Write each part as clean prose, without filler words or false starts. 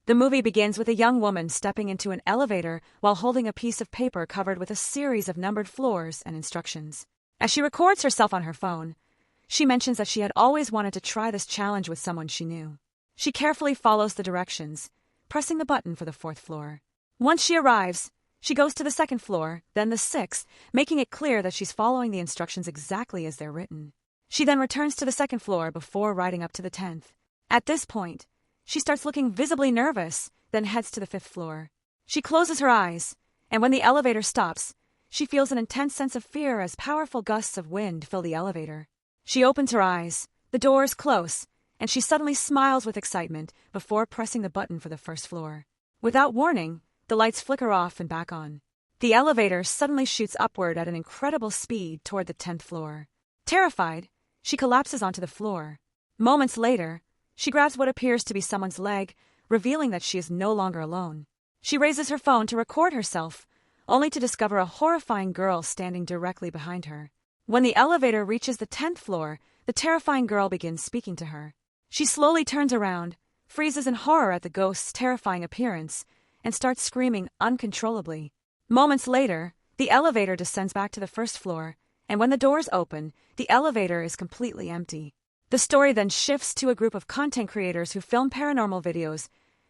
The movie begins with a young woman stepping into an elevator while holding a piece of paper covered with a series of numbered floors and instructions. As she records herself on her phone, she mentions that she had always wanted to try this challenge with someone she knew. She carefully follows the directions, pressing the button for the 4th floor. Once she arrives, she goes to the 2nd floor, then the 6th, making it clear that she's following the instructions exactly as they're written. She then returns to the 2nd floor before riding up to the 10th. At this point, she starts looking visibly nervous, then heads to the 5th floor. She closes her eyes, and when the elevator stops, she feels an intense sense of fear as powerful gusts of wind fill the elevator. She opens her eyes, the doors close, and she suddenly smiles with excitement before pressing the button for the 1st floor. Without warning, the lights flicker off and back on. The elevator suddenly shoots upward at an incredible speed toward the 10th floor. Terrified, she collapses onto the floor. Moments later, she grabs what appears to be someone's leg, revealing that she is no longer alone. She raises her phone to record herself, only to discover a horrifying girl standing directly behind her. When the elevator reaches the 10th floor, the terrifying girl begins speaking to her. She slowly turns around, freezes in horror at the ghost's terrifying appearance, and starts screaming uncontrollably. Moments later, the elevator descends back to the 1st floor, and when the doors open, the elevator is completely empty. The story then shifts to a group of content creators who film paranormal videos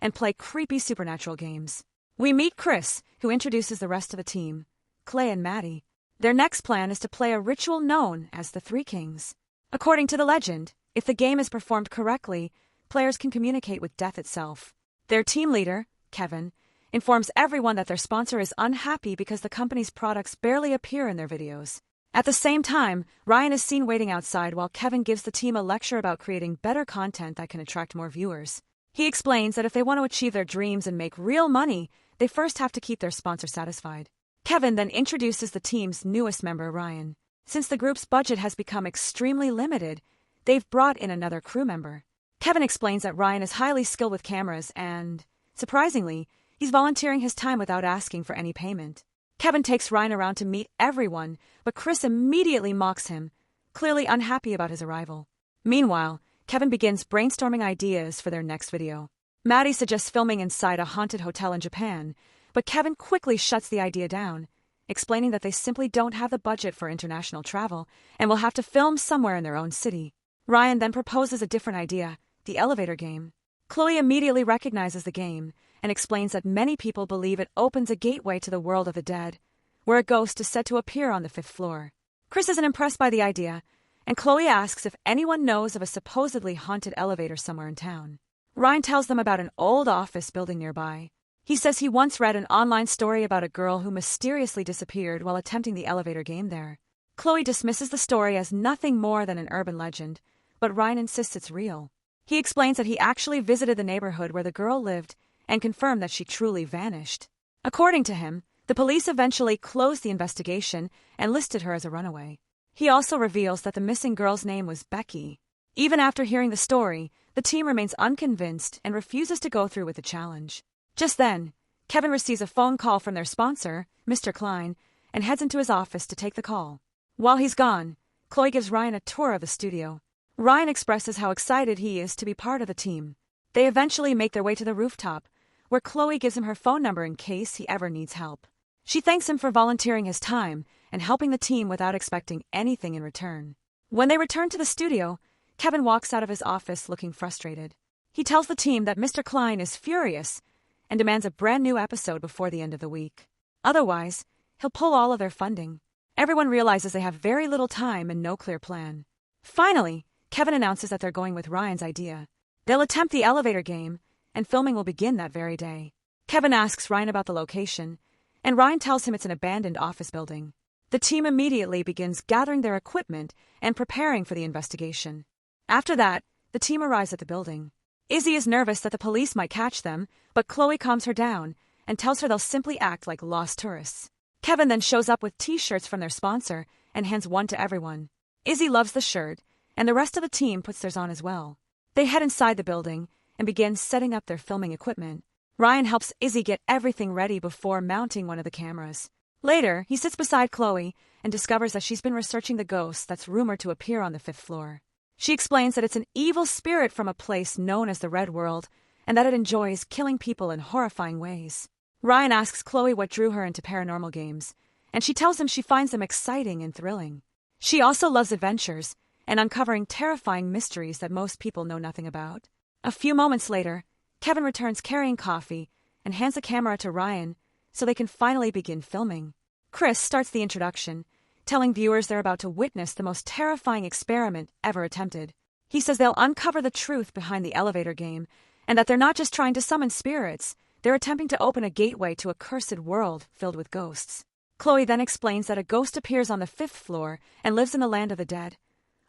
and play creepy supernatural games. We meet Chris, who introduces the rest of the team, Clay and Maddie. Their next plan is to play a ritual known as the Three Kings. According to the legend, if the game is performed correctly, players can communicate with death itself. Their team leader, Kevin, informs everyone that their sponsor is unhappy because the company's products barely appear in their videos. At the same time, Ryan is seen waiting outside while Kevin gives the team a lecture about creating better content that can attract more viewers. He explains that if they want to achieve their dreams and make real money, they first have to keep their sponsor satisfied. Kevin then introduces the team's newest member, Ryan. Since the group's budget has become extremely limited, they've brought in another crew member. Kevin explains that Ryan is highly skilled with cameras and, surprisingly, he's volunteering his time without asking for any payment. Kevin takes Ryan around to meet everyone, but Chris immediately mocks him, clearly unhappy about his arrival. Meanwhile, Kevin begins brainstorming ideas for their next video. Maddie suggests filming inside a haunted hotel in Japan, but Kevin quickly shuts the idea down, explaining that they simply don't have the budget for international travel and will have to film somewhere in their own city. Ryan then proposes a different idea, the elevator game. Chloe immediately recognizes the game and explains that many people believe it opens a gateway to the world of the dead, where a ghost is said to appear on the 5th floor. Chris isn't impressed by the idea, and Chloe asks if anyone knows of a supposedly haunted elevator somewhere in town. Ryan tells them about an old office building nearby. He says he once read an online story about a girl who mysteriously disappeared while attempting the elevator game there. Chloe dismisses the story as nothing more than an urban legend, but Ryan insists it's real. He explains that he actually visited the neighborhood where the girl lived and confirmed that she truly vanished. According to him, the police eventually closed the investigation and listed her as a runaway. He also reveals that the missing girl's name was Becky. Even after hearing the story, the team remains unconvinced and refuses to go through with the challenge. Just then, Kevin receives a phone call from their sponsor, Mr. Klein, and heads into his office to take the call. While he's gone, Chloe gives Ryan a tour of the studio. Ryan expresses how excited he is to be part of the team. They eventually make their way to the rooftop, where Chloe gives him her phone number in case he ever needs help. She thanks him for volunteering his time and helping the team without expecting anything in return. When they return to the studio, Kevin walks out of his office looking frustrated. He tells the team that Mr. Klein is furious and demands a brand new episode before the end of the week. Otherwise, he'll pull all of their funding. Everyone realizes they have very little time and no clear plan. Finally, Kevin announces that they're going with Ryan's idea. They'll attempt the elevator game, and filming will begin that very day. Kevin asks Ryan about the location, and Ryan tells him it's an abandoned office building. The team immediately begins gathering their equipment and preparing for the investigation. After that, the team arrives at the building. Izzy is nervous that the police might catch them, but Chloe calms her down and tells her they'll simply act like lost tourists. Kevin then shows up with t-shirts from their sponsor and hands one to everyone. Izzy loves the shirt, and the rest of the team puts theirs on as well. They head inside the building and begin setting up their filming equipment. Ryan helps Izzy get everything ready before mounting one of the cameras. Later, he sits beside Chloe and discovers that she's been researching the ghost that's rumored to appear on the 5th floor. She explains that it's an evil spirit from a place known as the Red World and that it enjoys killing people in horrifying ways. Ryan asks Chloe what drew her into paranormal games, and she tells him she finds them exciting and thrilling. She also loves adventures and uncovering terrifying mysteries that most people know nothing about. A few moments later, Kevin returns carrying coffee and hands a camera to Ryan so they can finally begin filming. Chris starts the introduction, telling viewers they're about to witness the most terrifying experiment ever attempted. He says they'll uncover the truth behind the elevator game and that they're not just trying to summon spirits, they're attempting to open a gateway to a cursed world filled with ghosts. Chloe then explains that a ghost appears on the 5th floor and lives in the land of the dead,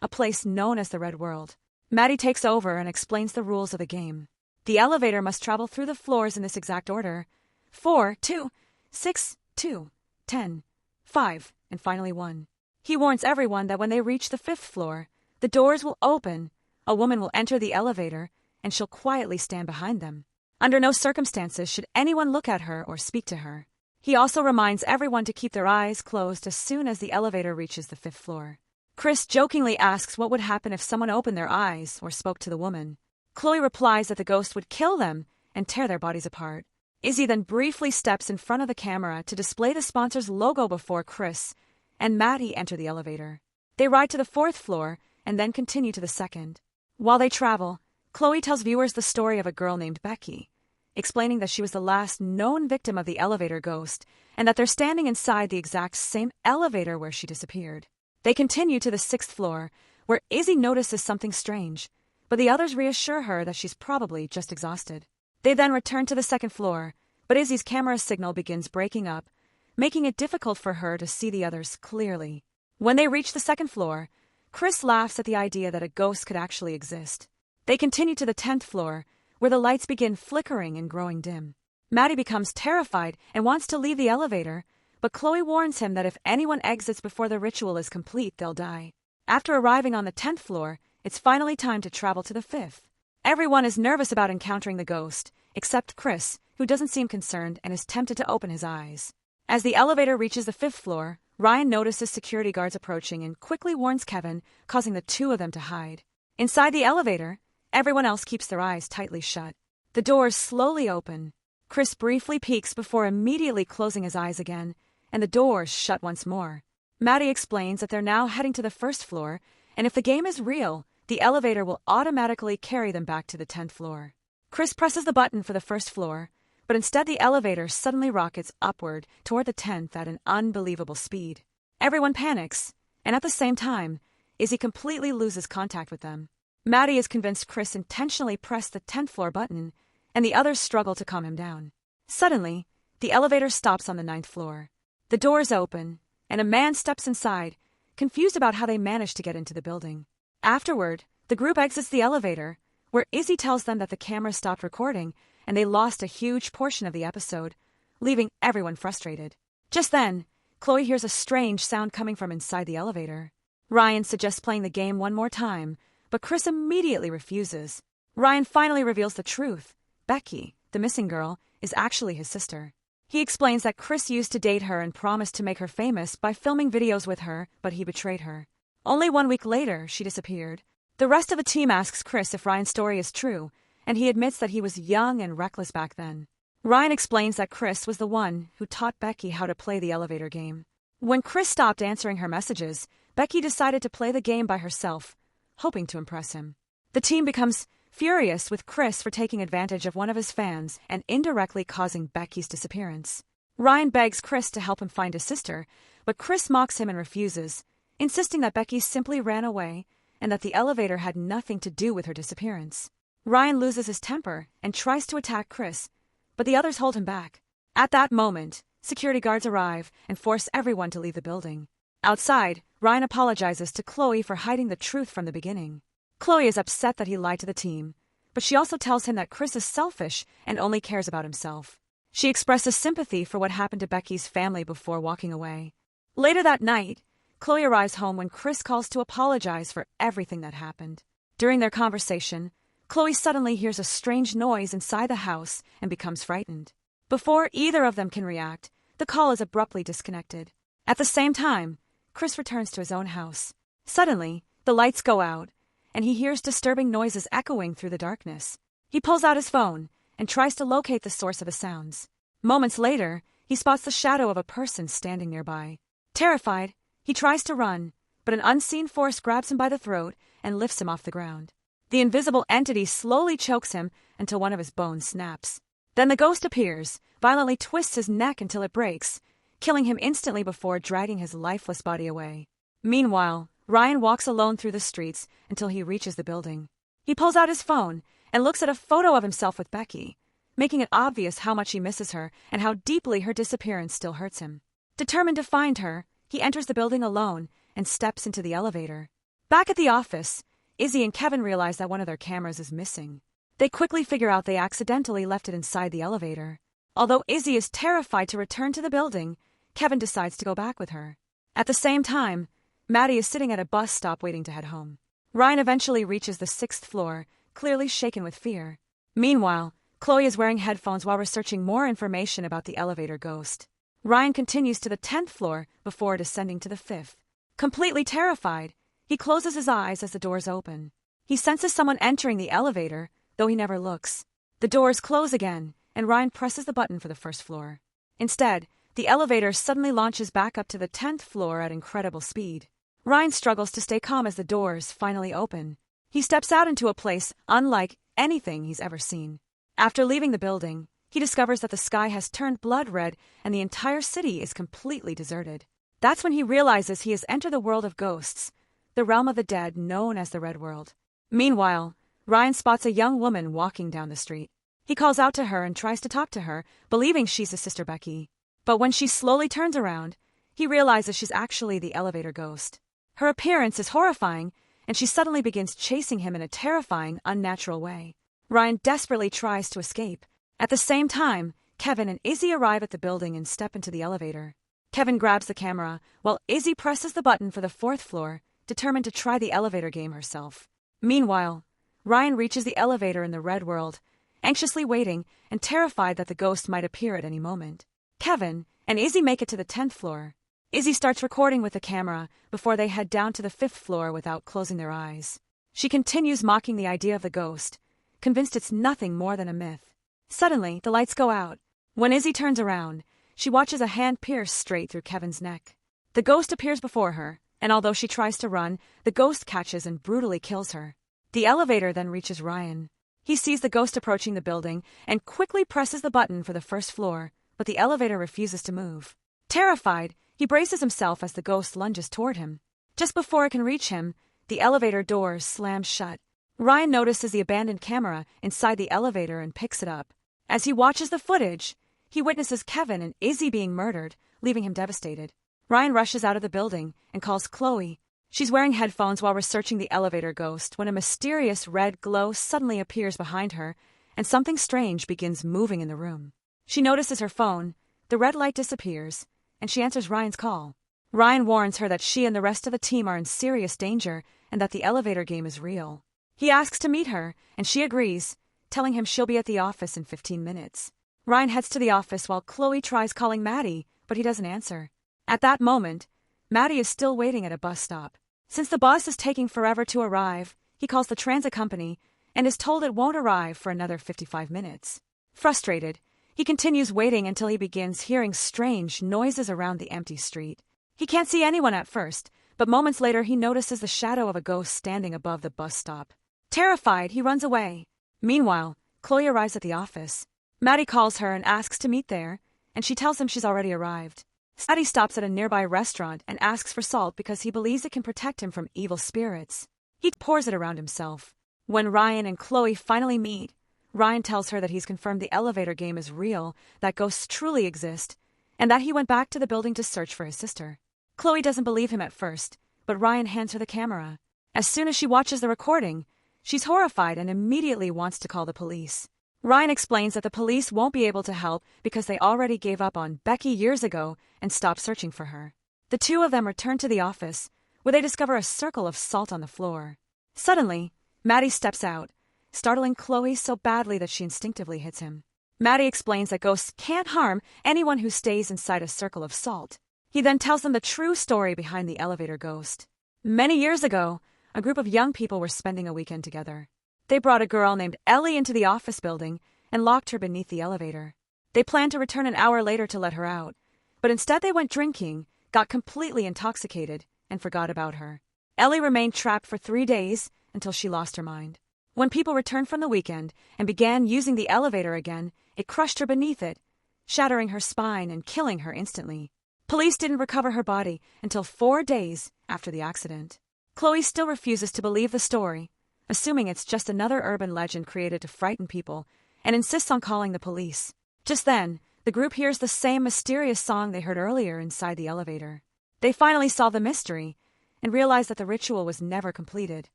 a place known as the Red World. Maddie takes over and explains the rules of the game. The elevator must travel through the floors in this exact order: 4, 2, 6, 2, 10, 5, and finally 1. He warns everyone that when they reach the 5th floor, the doors will open, a woman will enter the elevator, and she'll quietly stand behind them. Under no circumstances should anyone look at her or speak to her. He also reminds everyone to keep their eyes closed as soon as the elevator reaches the 5th floor. Chris jokingly asks what would happen if someone opened their eyes or spoke to the woman. Chloe replies that the ghost would kill them and tear their bodies apart. Izzy then briefly steps in front of the camera to display the sponsor's logo before Chris and Maddie enter the elevator. They ride to the 4th floor and then continue to the 2nd. While they travel, Chloe tells viewers the story of a girl named Becky, explaining that she was the last known victim of the elevator ghost and that they're standing inside the exact same elevator where she disappeared. They continue to the 6th floor, where Izzy notices something strange, but the others reassure her that she's probably just exhausted. They then return to the 2nd floor, but Izzy's camera signal begins breaking up, making it difficult for her to see the others clearly. When they reach the 2nd floor, Chris laughs at the idea that a ghost could actually exist. They continue to the 10th floor, where the lights begin flickering and growing dim. Maddie becomes terrified and wants to leave the elevator, but Chloe warns him that if anyone exits before the ritual is complete, they'll die. After arriving on the 10th floor, it's finally time to travel to the 5th. Everyone is nervous about encountering the ghost, except Chris, who doesn't seem concerned and is tempted to open his eyes. As the elevator reaches the 5th floor, Ryan notices security guards approaching and quickly warns Kevin, causing the two of them to hide. Inside the elevator, everyone else keeps their eyes tightly shut. The doors slowly open. Chris briefly peeks before immediately closing his eyes again, and the doors shut once more. Maddie explains that they're now heading to the 1st floor, and if the game is real, the elevator will automatically carry them back to the 10th floor. Chris presses the button for the 1st floor, but instead the elevator suddenly rockets upward toward the 10th at an unbelievable speed. Everyone panics, and at the same time, Izzy completely loses contact with them. Maddie is convinced Chris intentionally pressed the 10th floor button, and the others struggle to calm him down. Suddenly, the elevator stops on the 9th floor. The doors open, and a man steps inside, confused about how they managed to get into the building. Afterward, the group exits the elevator, where Izzy tells them that the camera stopped recording and they lost a huge portion of the episode, leaving everyone frustrated. Just then, Chloe hears a strange sound coming from inside the elevator. Ryan suggests playing the game one more time, but Chris immediately refuses. Ryan finally reveals the truth. Becky, the missing girl, is actually his sister. He explains that Chris used to date her and promised to make her famous by filming videos with her, but he betrayed her. Only 1 week later, she disappeared. The rest of the team asks Chris if Ryan's story is true, and he admits that he was young and reckless back then. Ryan explains that Chris was the one who taught Becky how to play the elevator game. When Chris stopped answering her messages, Becky decided to play the game by herself, hoping to impress him. The team becomes furious with Chris for taking advantage of one of his fans and indirectly causing Becky's disappearance. Ryan begs Chris to help him find his sister, but Chris mocks him and refuses, insisting that Becky simply ran away and that the elevator had nothing to do with her disappearance. Ryan loses his temper and tries to attack Chris, but the others hold him back. At that moment, security guards arrive and force everyone to leave the building. Outside, Ryan apologizes to Chloe for hiding the truth from the beginning. Chloe is upset that he lied to the team, but she also tells him that Chris is selfish and only cares about himself. She expresses sympathy for what happened to Becky's family before walking away. Later that night, Chloe arrives home when Chris calls to apologize for everything that happened. During their conversation, Chloe suddenly hears a strange noise inside the house and becomes frightened. Before either of them can react, the call is abruptly disconnected. At the same time, Chris returns to his own house. Suddenly, the lights go out, and he hears disturbing noises echoing through the darkness. He pulls out his phone and tries to locate the source of the sounds. Moments later, he spots the shadow of a person standing nearby. Terrified, he tries to run, but an unseen force grabs him by the throat and lifts him off the ground. The invisible entity slowly chokes him until one of his bones snaps. Then the ghost appears, violently twists his neck until it breaks, killing him instantly before dragging his lifeless body away. Meanwhile, Ryan walks alone through the streets until he reaches the building. He pulls out his phone and looks at a photo of himself with Becky, making it obvious how much he misses her and how deeply her disappearance still hurts him. Determined to find her, he enters the building alone and steps into the elevator. Back at the office, Izzy and Kevin realize that one of their cameras is missing. They quickly figure out they accidentally left it inside the elevator. Although Izzy is terrified to return to the building, Kevin decides to go back with her. At the same time, Maddie is sitting at a bus stop waiting to head home. Ryan eventually reaches the 6th floor, clearly shaken with fear. Meanwhile, Chloe is wearing headphones while researching more information about the elevator ghost. Ryan continues to the 10th floor before descending to the 5th. Completely terrified, he closes his eyes as the doors open. He senses someone entering the elevator, though he never looks. The doors close again, and Ryan presses the button for the 1st floor. Instead, the elevator suddenly launches back up to the 10th floor at incredible speed. Ryan struggles to stay calm as the doors finally open. He steps out into a place unlike anything he's ever seen. After leaving the building, he discovers that the sky has turned blood red and the entire city is completely deserted. That's when he realizes he has entered the world of ghosts, the realm of the dead known as the Red World. Meanwhile, Ryan spots a young woman walking down the street. He calls out to her and tries to talk to her, believing she's his sister Becky. But when she slowly turns around, he realizes she's actually the elevator ghost. Her appearance is horrifying, and she suddenly begins chasing him in a terrifying, unnatural way. Ryan desperately tries to escape. At the same time, Kevin and Izzy arrive at the building and step into the elevator. Kevin grabs the camera, while Izzy presses the button for the 4th floor, determined to try the elevator game herself. Meanwhile, Ryan reaches the elevator in the Red World, anxiously waiting and terrified that the ghost might appear at any moment. Kevin and Izzy make it to the 10th floor. Izzy starts recording with the camera before they head down to the 5th floor without closing their eyes. She continues mocking the idea of the ghost, convinced it's nothing more than a myth. Suddenly, the lights go out. When Izzy turns around, she watches a hand pierce straight through Kevin's neck. The ghost appears before her, and although she tries to run, the ghost catches and brutally kills her. The elevator then reaches Ryan. He sees the ghost approaching the building and quickly presses the button for the 1st floor, but the elevator refuses to move. Terrified, he braces himself as the ghost lunges toward him. Just before it can reach him, the elevator doors slam shut. Ryan notices the abandoned camera inside the elevator and picks it up. As he watches the footage, he witnesses Kevin and Izzy being murdered, leaving him devastated. Ryan rushes out of the building and calls Chloe. She's wearing headphones while researching the elevator ghost when a mysterious red glow suddenly appears behind her and something strange begins moving in the room. She notices her phone, the red light disappears, and she answers Ryan's call. Ryan warns her that she and the rest of the team are in serious danger and that the elevator game is real. He asks to meet her, and she agrees, telling him she'll be at the office in 15 minutes. Ryan heads to the office while Chloe tries calling Maddie, but he doesn't answer. At that moment, Maddie is still waiting at a bus stop. Since the bus is taking forever to arrive, he calls the transit company and is told it won't arrive for another 55 minutes. Frustrated, he continues waiting until he begins hearing strange noises around the empty street. He can't see anyone at first, but moments later he notices the shadow of a ghost standing above the bus stop. Terrified, he runs away. Meanwhile, Chloe arrives at the office. Maddie calls her and asks to meet there, and she tells him she's already arrived. Maddie stops at a nearby restaurant and asks for salt because he believes it can protect him from evil spirits. He pours it around himself. When Ryan and Chloe finally meet, Ryan tells her that he's confirmed the elevator game is real, that ghosts truly exist, and that he went back to the building to search for his sister. Chloe doesn't believe him at first, but Ryan hands her the camera. As soon as she watches the recording, she's horrified and immediately wants to call the police. Ryan explains that the police won't be able to help because they already gave up on Becky years ago and stopped searching for her. The two of them return to the office, where they discover a circle of salt on the floor. Suddenly, Maddie steps out, startling Chloe so badly that she instinctively hits him. Maddie explains that ghosts can't harm anyone who stays inside a circle of salt. He then tells them the true story behind the elevator ghost. Many years ago, a group of young people were spending a weekend together. They brought a girl named Ellie into the office building and locked her beneath the elevator. They planned to return an hour later to let her out, but instead they went drinking, got completely intoxicated, and forgot about her. Ellie remained trapped for 3 days until she lost her mind. When people returned from the weekend and began using the elevator again, it crushed her beneath it, shattering her spine and killing her instantly. Police didn't recover her body until 4 days after the accident. Chloe still refuses to believe the story, assuming it's just another urban legend created to frighten people, and insists on calling the police. Just then, the group hears the same mysterious song they heard earlier inside the elevator. They finally solve the mystery and realize that the ritual was never completed.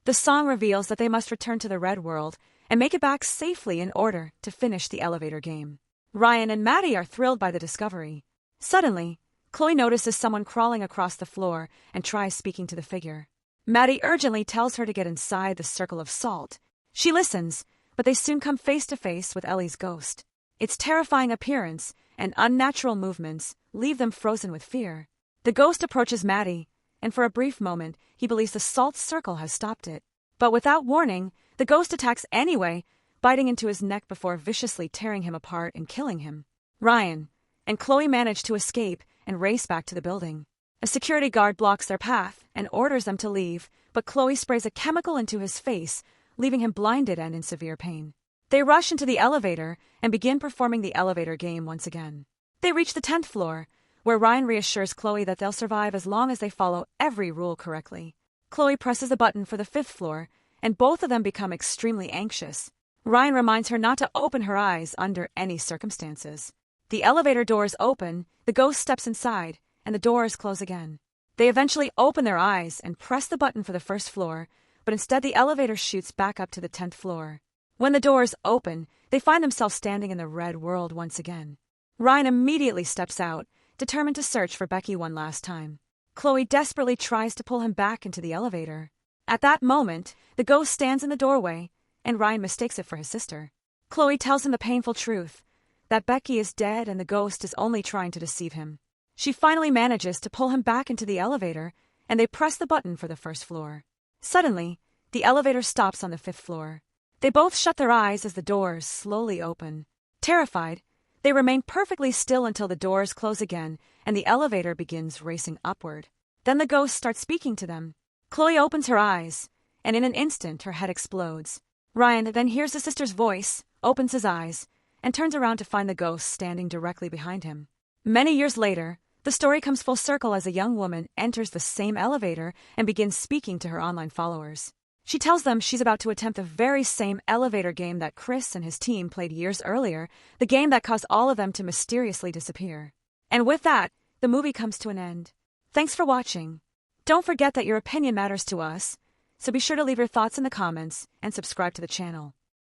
The song reveals that they must return to the Red World and make it back safely in order to finish the elevator game. Ryan and Maddie are thrilled by the discovery. Suddenly, Chloe notices someone crawling across the floor and tries speaking to the figure. Maddie urgently tells her to get inside the circle of salt. She listens, but they soon come face to face with Ellie's ghost. Its terrifying appearance and unnatural movements leave them frozen with fear. The ghost approaches Maddie, and for a brief moment, he believes the salt circle has stopped it. But without warning, the ghost attacks anyway, biting into his neck before viciously tearing him apart and killing him. Ryan and Chloe manage to escape and race back to the building. A security guard blocks their path and orders them to leave, but Chloe sprays a chemical into his face, leaving him blinded and in severe pain. They rush into the elevator and begin performing the elevator game once again. They reach the 10th floor, where Ryan reassures Chloe that they'll survive as long as they follow every rule correctly. Chloe presses a button for the 5th floor, and both of them become extremely anxious. Ryan reminds her not to open her eyes under any circumstances. The elevator doors open, the ghost steps inside, and the doors close again. They eventually open their eyes and press the button for the 1st floor, but instead the elevator shoots back up to the 10th floor. When the doors open, they find themselves standing in the Red World once again. Ryan immediately steps out, determined to search for Becky one last time. Chloe desperately tries to pull him back into the elevator. At that moment, the ghost stands in the doorway, and Ryan mistakes it for his sister. Chloe tells him the painful truth, that Becky is dead and the ghost is only trying to deceive him. She finally manages to pull him back into the elevator, and they press the button for the 1st floor. Suddenly, the elevator stops on the 5th floor. They both shut their eyes as the doors slowly open. Terrified, they remain perfectly still until the doors close again and the elevator begins racing upward. Then the ghost starts speaking to them. Chloe opens her eyes, and in an instant her head explodes. Ryan then hears his sister's voice, opens his eyes, and turns around to find the ghost standing directly behind him. Many years later, the story comes full circle as a young woman enters the same elevator and begins speaking to her online followers. She tells them she's about to attempt the very same elevator game that Chris and his team played years earlier, the game that caused all of them to mysteriously disappear. And with that, the movie comes to an end. Thanks for watching. Don't forget that your opinion matters to us, so be sure to leave your thoughts in the comments and subscribe to the channel.